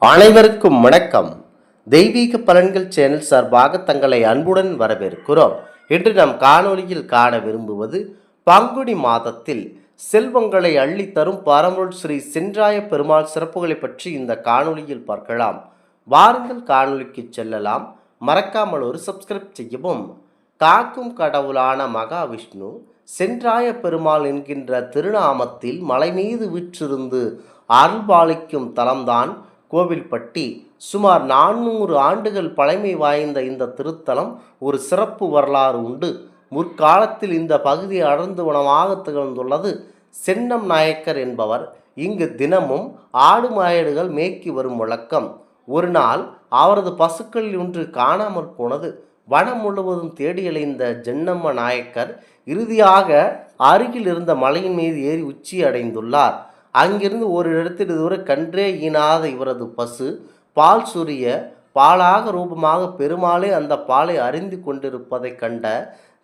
அனைவருக்கும் வணக்கம். தெய்வீக பலன்கள் சேனல் சார்பாக தங்களை அன்புடன் வரவேற்கிறோம். இன்று நம் காணொளியில் காண விரும்புவது பங்குனி மாதத்தில் செல்வங்களை அள்ளி தரும் பரம்பொருள் ஸ்ரீ சென்றாய பெருமாள் சிறப்புகளை பற்றி இந்த காணொளியில் பார்க்கலாம். வாருங்கள் காணொளிக்கு செல்லலாம். மறக்காமல் ஒரு சப்ஸ்கிரைப் செய்யவும். காக்கும் கடவுளான மகாவிஷ்ணு சென்றாய பெருமாள் என்கின்ற திருநாமத்தில் மலை மீது வீற்றிருந்து அருள்பாலிக்கும் தலம்தான் கோவில்பட்டி. சுமார் 400 ஆண்டுகள் பழமை வாய்ந்த இந்த திருத்தலம் ஒரு சிறப்பு வரலாறு உண்டு. முற்காலத்தில் இந்த பகுதி அடர்ந்து வனமாக திகழ்ந்துள்ளது. சென்னம் நாயக்கர் என்பவர் இங்கு தினமும் ஆடு மாடுகள் மேய்க்கி வரும் வழக்கம். ஒரு நாள் அவரது பசுக்களில் ஒன்று காணாமல் போனது. வனம் முழுவதும் தேடி அலைந்த ஜென்னம்ம நாயக்கர் இறுதியாக அருகில் இருந்த மலையின் மீது ஏறி உச்சி அடைந்துள்ளார். அங்கிருந்து ஒரு இடத்தில் இதுவரை கன்றே ஈனாத இவரது பசு பால் சுரிய பாலாக ரூபமாக பெருமாளே அந்த பாலை அறிந்து கொண்டிருப்பதை கண்ட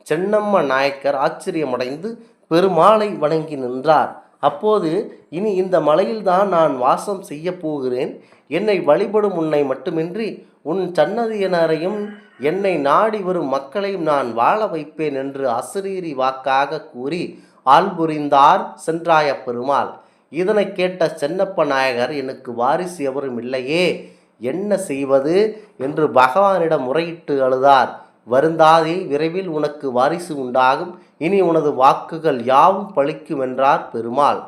சென்னம்ம நாயக்கர் ஆச்சரியமடைந்து பெருமாளை வணங்கி நின்றார். அப்போது, இனி இந்த மலையில்தான் நான் வாசம் செய்ய போகிறேன். என்னை வழிபடும் உன்னை மட்டுமின்றி உன் சன்னதியினரையும் என்னை நாடி வரும் மக்களையும் நான் வாழ வைப்பேன் என்று அசரீரி வாக்காக கூறி ஆள்புரிந்தார் சென்றாய பெருமாள். இதனை கேட்ட சென்னப்ப நாயகர், எனக்கு வாரிசு எவரும் இல்லையே, என்ன செய்வது என்று பகவானிடம் முறையிட்டு அழுதார். வருந்தாதே, விரைவில் உனக்கு வாரிசு உண்டாகும். இனி உனது வாக்குகள் யாவும் பழிக்கும் என்றார் பெருமாள்.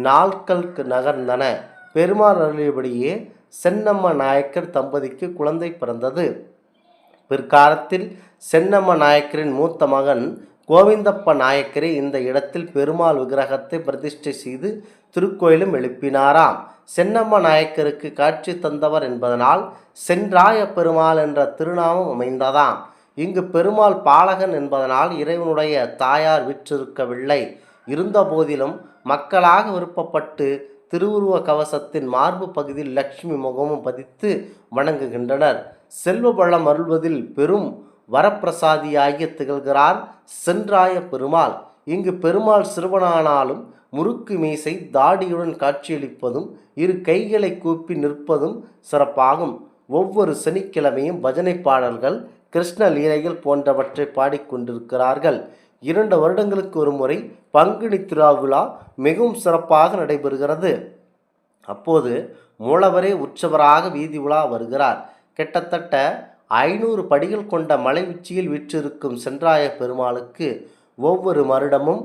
நாட்களுக்கு நகர்ந்தன. பெருமாள் அருளியபடியே சென்னம்ம நாயக்கர் தம்பதிக்கு குழந்தை பிறந்தது. பிற்காலத்தில் சென்னம்ம நாயக்கரின் மூத்த மகன் கோவிந்தப்ப நாயக்கரே இந்த இடத்தில் பெருமாள் விக்கிரகத்தை பிரதிஷ்டை செய்து திருக்கோயிலும் எழுப்பினாராம். சென்னம்ம நாயக்கருக்கு காட்சி தந்தவர் என்பதனால் சென்றாய பெருமாள் என்ற திருநாமம் அமைந்ததாம். இங்கு பெருமாள் பாலகன் என்பதனால் இறைவனுடைய தாயார் விற்றிருக்கவில்லை. இருந்த போதிலும் மக்களாக விருப்பப்பட்டு திருவுருவ கவசத்தின் மார்பு பகுதியில் லட்சுமி முகமும் பதித்து வணங்குகின்றனர். செல்வ பழம் அருள்வதில் பெரும் வரப்பிரசாதியாகிய திகழ்கிறார் சென்றாய பெருமாள். இங்கு பெருமாள் சிறுவனானாலும் முறுக்கு மீசை தாடியுடன் காட்சியளிப்பதும் இரு கைகளை கூப்பி நிற்பதும் சிறப்பாகும். ஒவ்வொரு சனிக்கிழமையும் பஜனை பாடல்கள், கிருஷ்ண லீலைகள் போன்றவற்றை பாடிக்கொண்டிருக்கிறார்கள். 2 வருடங்களுக்கு ஒரு முறை பங்குனி திருவிழா மிகவும் சிறப்பாக நடைபெறுகிறது. அப்போது மூலவரே உற்சவராக வீதி உலா வருகிறார். கிட்டத்தட்ட 500 படிகள் கொண்ட மலை உச்சியில் வீற்றிருக்கும் சென்றாய பெருமாளுக்கு ஒவ்வொரு வருடமும்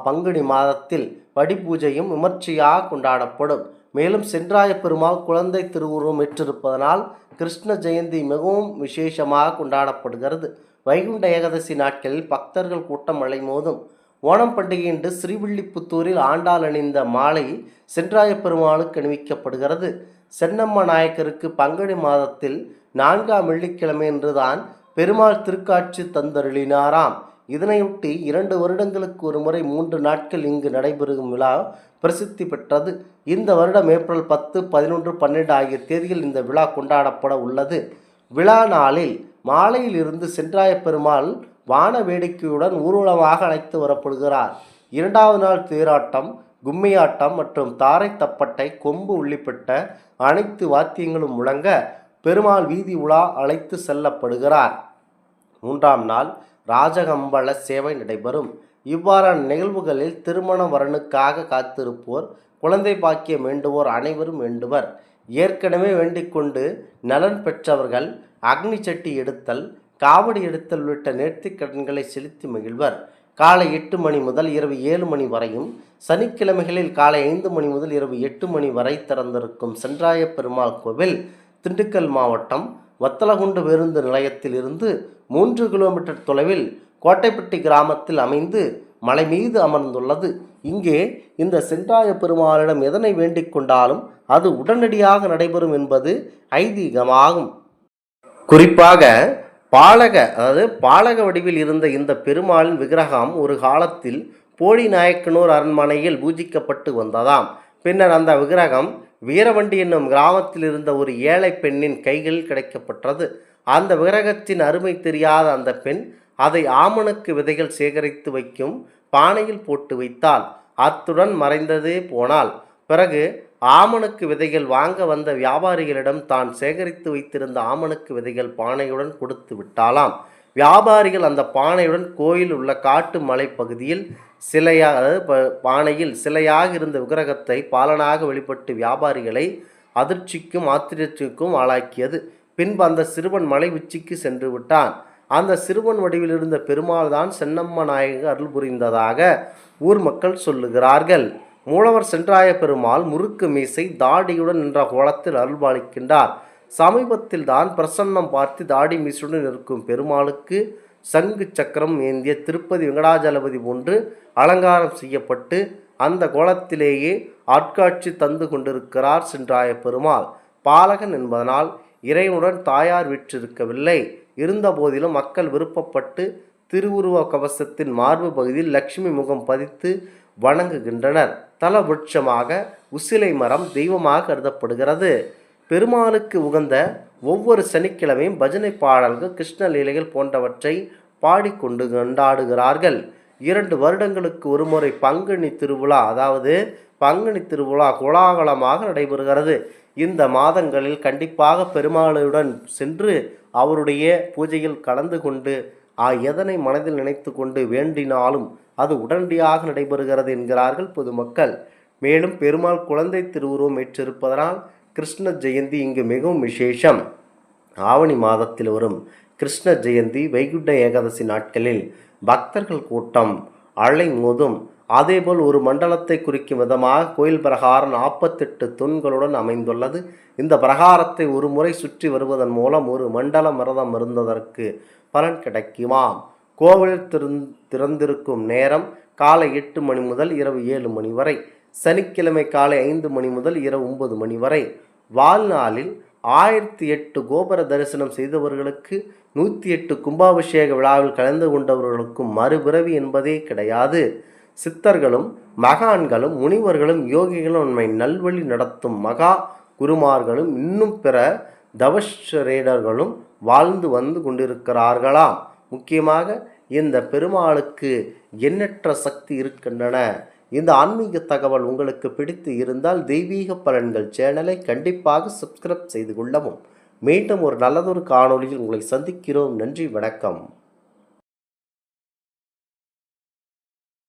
பங்குனி மாதத்தில் படிப்பூஜையும் விமர்சையாக கொண்டாடப்படும். மேலும் சென்றாய பெருமாள் குழந்தை திருவுருவம் ஏற்றிருப்பதனால் கிருஷ்ண ஜெயந்தி மிகவும் விசேஷமாக கொண்டாடப்படுகிறது. வைகுண்ட ஏகாதசி நாட்களில் பக்தர்கள் கூட்டம் அலைமோதும். ஓணம் பண்டிகையன்று ஸ்ரீவில்லிபுத்தூரில் ஆண்டாள் அணிந்த மாலை சென்றாய பெருமாளுக்கு அணிவிக்கப்படுகிறது. சென்னம்ம நாயக்கருக்கு பங்குனி மாதத்தில் 4ஆம் வெள்ளிக்கிழமை என்றுதான் பெருமாள் திருக்காட்சி தந்தருளினாராம். இதனையொட்டி 2 வருடங்களுக்கு ஒரு முறை 3 நாட்கள் இங்கு நடைபெறும் விழா பிரசித்தி பெற்றது. இந்த வருடம் ஏப்ரல் 10, 11, 12 ஆகிய தேதியில் இந்த விழா கொண்டாடப்பட உள்ளது. விழா நாளில் மாலையில் இருந்து சென்றாய பெருமாள் வான வேடிக்கையுடன் ஊர்வலமாக அழைத்து வரப்படுகிறார். 2வது நாள் தேராட்டம், கும்மியாட்டம் மற்றும் தாரை தப்பட்டை, கொம்பு உள்ளிட்ட அனைத்து வாத்தியங்களும் முழங்க பெருமாள் வீதி உலா அழைத்து செல்லப்படுகிறார். 3ஆம் நாள் ராஜகம்பள சேவை நடைபெறும். இவ்வாறான நிகழ்வுகளில் திருமண வரனுக்காக காத்திருப்போர், குழந்தை பாக்கியம் வேண்டுவோர் அனைவரும் வேண்டுவர். ஏற்கனவே வேண்டிக்கொண்டு நலன் பெற்றவர்கள் அக்னி சட்டி எடுத்தல், காவடி எடுத்தல் உள்ளிட்ட நேர்த்திக் கடன்களை செலுத்தி மகிழ்வர். காலை 8 மணி முதல் இரவு 7 மணி வரையும், சனிக்கிழமைகளில் காலை 5 மணி முதல் இரவு 8 மணி வரை திறந்திருக்கும் சென்றாய பெருமாள் கோவில் திண்டுக்கல் மாவட்டம் வத்தலகுண்டு பேருந்து நிலையத்தில் இருந்து 3 கிலோமீட்டர் தொலைவில் கோட்டைப்பட்டி கிராமத்தில் அமைந்து மலை மீது அமர்ந்துள்ளது. இங்கே இந்த சென்றாய பெருமாளிடம் எதனை வேண்டிக் கொண்டாலும் அது உடனடியாக நடைபெறும் என்பது ஐதீகமாகும். குறிப்பாக பாலக வடிவில் இருந்த இந்த பெருமாளின் விக்கிரகம் ஒரு காலத்தில் போடி நாயக்கனூர் அரண்மனையில் பூஜிக்கப்பட்டு வந்ததாம். பின்னர் அந்த விக்கிரகம் வீரவண்டி என்னும் கிராமத்தில் இருந்த ஒரு ஏழை பெண்ணின் கைகளில் கிடைக்கப்பட்டது. அந்த விக்கிரகத்தின் அருமை தெரியாத அந்த பெண் அதை ஆமணக்கு விதைகள் சேகரித்து வைக்கும் பானையில் போட்டு வைத்தாள். அத்துடன் மறைந்ததே போனாள். பிறகு ஆமணக்கு விதைகள் வாங்க வந்த வியாபாரிகளிடம் தான் சேகரித்து வைத்திருந்த ஆமணக்கு விதைகள் பானையுடன் கொடுத்து விட்டாலாம். வியாபாரிகள் அந்த பானையுடன் கோயில் உள்ள காட்டு மலைப்பகுதியில் பானையில் சிலையாக இருந்த விக்கிரகத்தை பாலனாக வெளிப்பட்டு வியாபாரிகளை அதிர்ச்சிக்கும் ஆச்சரியத்திற்கும் ஆளாக்கியது. பின்பு அந்த சிறுவன் மலை உச்சிக்கு சென்று விட்டான். அந்த சிறுவன் வடிவில் இருந்த பெருமாள் தான் சென்னம்ம நாயகர் அருள் புரிந்ததாக ஊர் மக்கள் சொல்லுகிறார்கள். மூலவர் சென்றாய பெருமாள் முறுக்கு மீசை தாடியுடன் நின்ற கோலத்தில் அருள்பாலிக்கின்றார். சமீபத்தில் தான் பிரசன்னம் பார்த்து தாடி மீசுடன் இருக்கும் பெருமாளுக்கு சங்கு சக்கரம் ஏந்திய திருப்பதி வெங்கடாஜலபதி போன்று அலங்காரம் செய்யப்பட்டு அந்த கோலத்திலேயே ஆட்காட்சி தந்து கொண்டிருக்கிறார் சென்றாய பெருமாள். பாலகன் என்பதனால் இறைவனுடன் தாயார் வீற்றிருக்கவில்லை. இருந்த போதிலும் மக்கள் விருப்பப்பட்டு திருவுருவ கவசத்தின் மார்பு பகுதியில் லட்சுமி முகம் பதித்து வணங்குகின்றனர். தலவிருட்சமாக உசிலை மரம் தெய்வமாக கருதப்படுகிறது. பெருமாளுக்கு உகந்த ஒவ்வொரு சனிக்கிழமையும் பஜனை பாடல்கள், கிருஷ்ண லீலைகள் போன்றவற்றை பாடிக்கொண்டு கொண்டாடுகிறார்கள். 2 வருடங்களுக்கு ஒருமுறை பங்குனி திருவிழா, அதாவது பங்குனி திருவிழா கோலாகலமாக நடைபெறுகிறது. இந்த மாதங்களில் கண்டிப்பாக பெருமாளுடன் சென்று அவருடைய பூஜையில் கலந்து கொண்டு எதனை மனதில் நினைத்து கொண்டு வேண்டினாலும் அது உடனடியாக நடைபெறுகிறது என்கிறார்கள் பொதுமக்கள். மேலும் பெருமாள் குழந்தை திருவுருவம் ஏற்றிருப்பதனால் கிருஷ்ண ஜெயந்தி இங்கு மிகவும் விசேஷம். ஆவணி மாதத்தில் வரும் கிருஷ்ண ஜெயந்தி வைகுண்ட ஏகாதசி நாட்களில் பக்தர்கள் கூட்டம் அலை மோதும். அதேபோல் ஒரு மண்டலத்தை குறிக்கும் விதமாக கோயில் பிரகாரம் 48 தூண்களுடன் அமைந்துள்ளது. இந்த பிரகாரத்தை ஒரு முறை சுற்றி வருவதன் மூலம் ஒரு மண்டலம் விரதம் இருந்ததற்கு பலன் கிடைக்குமாம். கோவில் திறந்திருக்கும் நேரம் காலை 8 மணி முதல் இரவு 7 மணி வரை, சனிக்கிழமை காலை 5 மணி முதல் இரவு 9 மணி வரை. வாழ்நாளில் 1008 கோபுர தரிசனம் செய்தவர்களுக்கு 108 கும்பாபிஷேக விழாவில் கலந்து கொண்டவர்களுக்கும் மறுபிறவி என்பதே கிடையாது. சித்தர்களும் மகான்களும் முனிவர்களும் யோகிகளும் நம்மை நல்வழி நடத்தும் மகா குருமார்களும் இன்னும் பிற தவஸ்ரேடர்களும் வாழ்ந்து வந்து கொண்டிருக்கிறார்களாம். முக்கியமாக இந்த பெருமாளுக்கு எண்ணற்ற சக்தி இருக்கின்றன. இந்த ஆன்மீக தகவல் உங்களுக்கு பிடித்து இருந்தால் தெய்வீக பலன்கள் சேனலை கண்டிப்பாக சப்ஸ்கிரைப் செய்து கொள்ளவும். மீண்டும் ஒரு நல்லதொரு காணொளியில் உங்களை சந்திக்கிறோம். நன்றி, வணக்கம்.